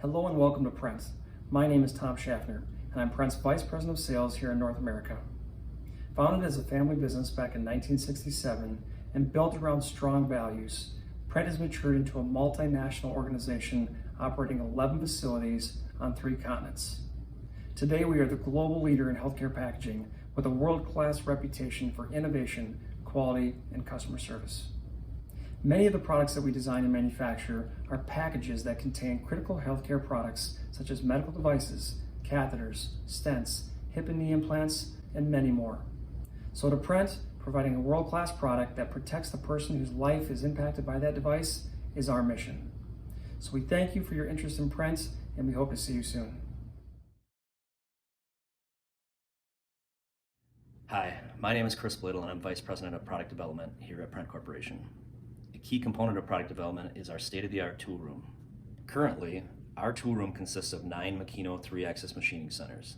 Hello and welcome to Prent. My name is Tom Schaffner, and I'm Prent's Vice President of Sales here in North America. Founded as a family business back in 1967 and built around strong values, Prent has matured into a multinational organization operating 11 facilities on 3 continents. Today we are the global leader in healthcare packaging with a world-class reputation for innovation, quality, and customer service. Many of the products that we design and manufacture are packages that contain critical healthcare products such as medical devices, catheters, stents, hip and knee implants, and many more. So to Prent, providing a world-class product that protects the person whose life is impacted by that device is our mission. So we thank you for your interest in Prent, and we hope to see you soon. Hi, my name is Chris Blittle and I'm Vice President of Product Development here at Prent Corporation. A key component of product development is our state-of-the-art tool room. Currently, our tool room consists of 9 Makino 3-axis machining centers,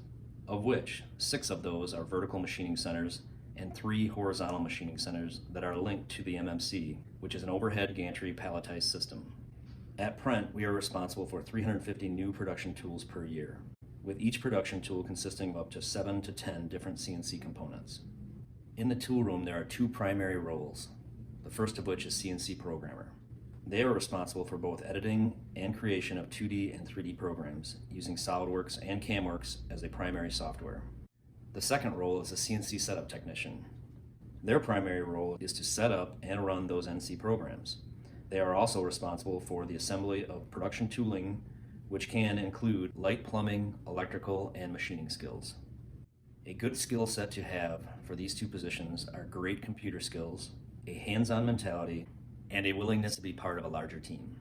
of which 6 of those are vertical machining centers and 3 horizontal machining centers that are linked to the MFG, which is an overhead gantry palletized system. At Prent, we are responsible for 350 new production tools per year, with each production tool consisting of up to 7 to 10 different CNC components. In the tool room, there are 2 primary roles, the first of which is CNC programmer. They are responsible for both editing and creation of 2D and 3D programs using SolidWorks and CamWorks as a primary software. The second role is a CNC setup technician. Their primary role is to set up and run those NC programs. They are also responsible for the assembly of production tooling, which can include light plumbing, electrical, and machining skills. A good skill set to have for these 2 positions are great computer skills, a hands-on mentality, and a willingness to be part of a larger team.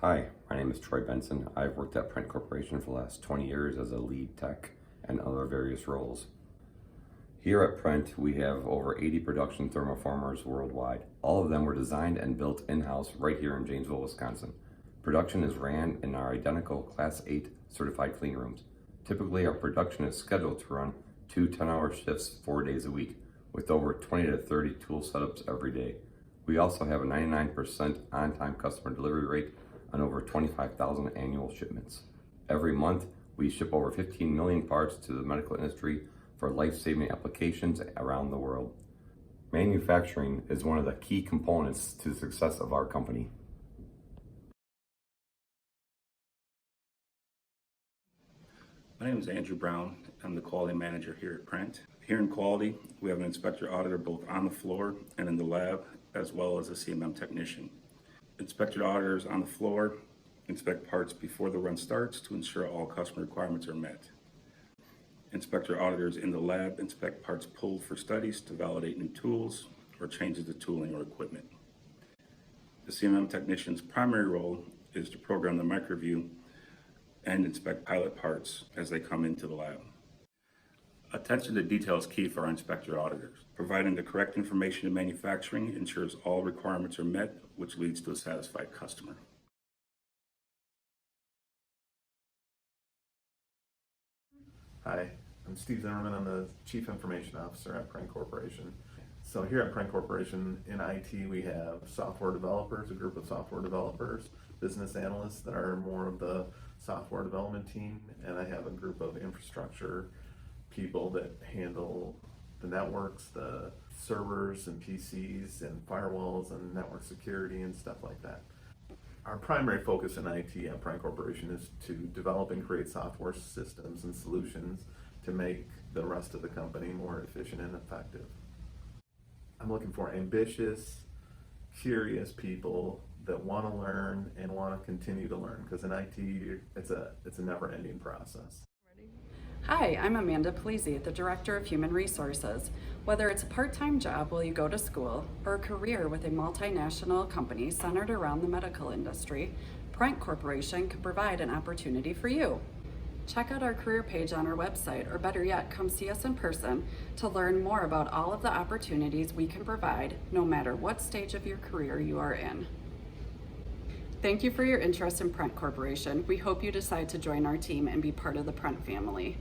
Hi, my name is Troy Benson. I've worked at Prent Corporation for the last 20 years as a lead tech and other various roles. Here at Prent, we have over 80 production thermoformers worldwide. All of them were designed and built in-house right here in Janesville, Wisconsin. Production is ran in our identical Class 8 certified clean rooms. Typically, our production is scheduled to run 2 10-hour shifts 4 days a week, with over 20 to 30 tool setups every day. We also have a 99% on-time customer delivery rate on over 25,000 annual shipments. Every month, we ship over 15 million parts to the medical industry for life-saving applications around the world. Manufacturing is one of the key components to the success of our company. My name is Andrew Brown. I'm the quality manager here at Prent. Here in quality, we have an inspector auditor both on the floor and in the lab, as well as a CMM technician. Inspector auditors on the floor inspect parts before the run starts to ensure all customer requirements are met. Inspector auditors in the lab inspect parts pulled for studies to validate new tools or changes to tooling or equipment. The CMM technician's primary role is to program the microview and inspect pilot parts as they come into the lab. Attention to detail is key for our inspector auditors. Providing the correct information in manufacturing ensures all requirements are met, which leads to a satisfied customer. Hi, I'm Steve Zimmerman. I'm the Chief Information Officer at Prent Corporation. So here at Prent Corporation in IT, we have software developers, a group of software developers, business analysts that are more of the software development team, and I have a group of infrastructure people that handle the networks, the servers and PCs and firewalls and network security and stuff like that. Our primary focus in IT at Prent Corporation is to develop and create software systems and solutions to make the rest of the company more efficient and effective. I'm looking for ambitious, curious people that want to learn and want to continue to learn, because in IT, it's a never-ending process. Hi, I'm Amanda Polizzi, the Director of Human Resources. Whether it's a part-time job while you go to school or a career with a multinational company centered around the medical industry, Prent Corporation could provide an opportunity for you. Check out our career page on our website, or better yet, come see us in person to learn more about all of the opportunities we can provide, no matter what stage of your career you are in. Thank you for your interest in Prent Corporation. We hope you decide to join our team and be part of the Prent family.